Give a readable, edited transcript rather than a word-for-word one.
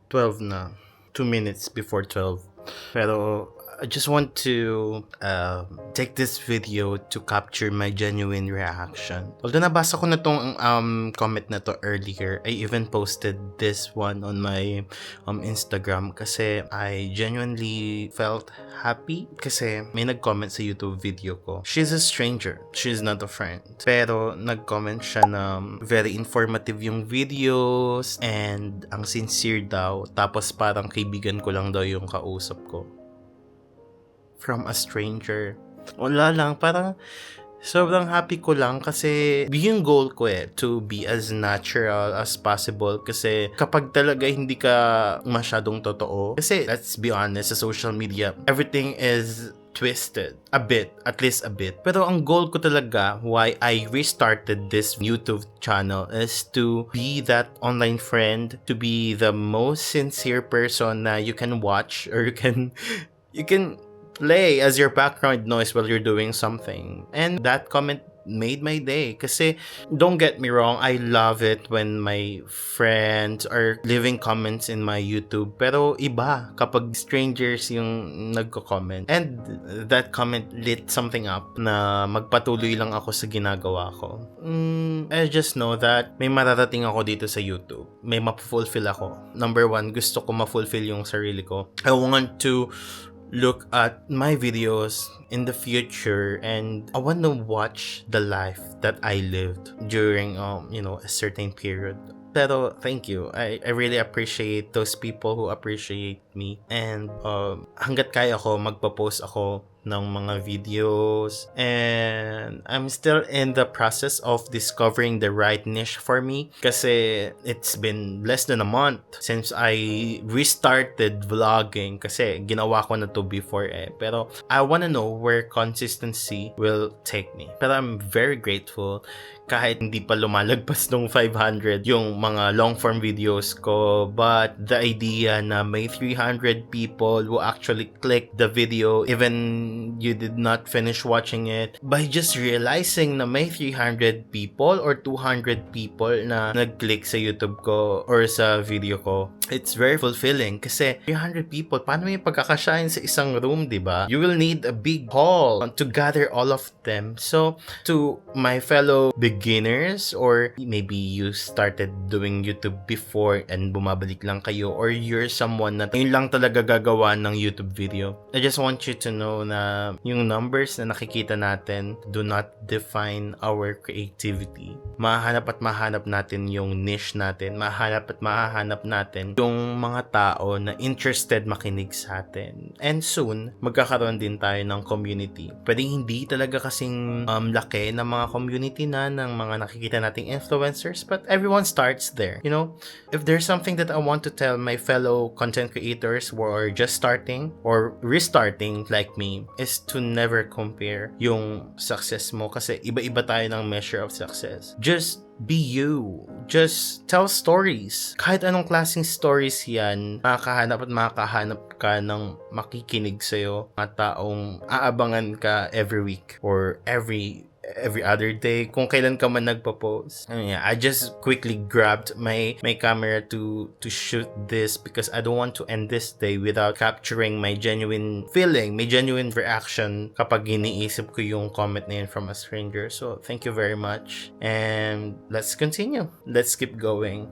12 na. 2 minutes before 12. Pero I just want to take this video to capture my genuine reaction. Although nabasa ko na tong comment na to earlier, I even posted this one on my Instagram kasi I genuinely felt happy kasi may nag-comment sa YouTube video ko. She's a stranger. She's not a friend. Pero nag-comment siya na very informative yung videos and ang sincere daw. Tapos parang kaibigan ko lang daw yung kausap ko. From a stranger. Wala lang, parang sobrang happy ko lang kasi yung goal ko to be as natural as possible kasi kapag talaga hindi ka masyadong totoo, kasi let's be honest, sa social media, everything is twisted a bit, at least a bit. Pero ang goal ko talaga why I restarted this YouTube channel is to be that online friend, to be the most sincere person na you can watch or you can play as your background noise while you're doing something. And that comment made my day kasi don't get me wrong, I love it when my friends are leaving comments in my YouTube, pero iba kapag strangers yung nagko-comment, and that comment lit something up na magpatuloy lang ako sa ginagawa ko. I just know that may mararating ako dito sa YouTube, may mapufulfill ako. Number one, gusto ko ma-fulfill yung sarili ko. I want to look at my videos in the future and I want to watch the life that I lived during a certain period. Pero thank you. I really appreciate those people who appreciate me, and hanggat kaya ko magpo-post ako ng mga videos, and I'm still in the process of discovering the right niche for me kasi it's been less than a month since I restarted vlogging kasi ginawa ko na to before pero I wanna know where consistency will take me. Pero I'm very grateful kahit hindi pa lumalagpas ng 500 yung mga long form videos ko, but the idea na may 300 people who actually click the video even you did not finish watching it, by just realizing na may 300 people or 200 people na nag-click sa YouTube ko or sa video ko, it's very fulfilling kasi 300 people, paano may pagkakasyahin sa isang room, diba? You will need a big hall to gather all of them. So to my fellow beginners, or maybe you started doing YouTube before and bumabalik lang kayo, or you're someone na yun lang talaga gagawa ng YouTube video, I just want you to know na yung numbers na nakikita natin do not define our creativity. Mahanap at mahanap natin yung niche natin, mahanap at mahanap natin yung mga tao na interested makinig sa atin, and soon magkakaroon din tayo ng community. Pwedeng hindi talaga kasing laki ng mga community na ng mga nakikita nating influencers, but everyone starts there. If there's something that I want to tell my fellow content creators who are just starting or restarting like me, is to never compare yung success mo kasi iba-iba tayo ng measure of success. Just be you. Just tell stories. Kahit anong klaseng stories yan, makakahanap ka ng makikinig sa'yo, mga taong aabangan ka every week or every other day kung kailan ka man nagpo-post. I just quickly grabbed my camera to shoot this because I don't want to end this day without capturing my genuine feeling, my genuine reaction kapag iniisip ko yung comment na yun from a stranger. So thank you very much, and let's continue. Let's keep going.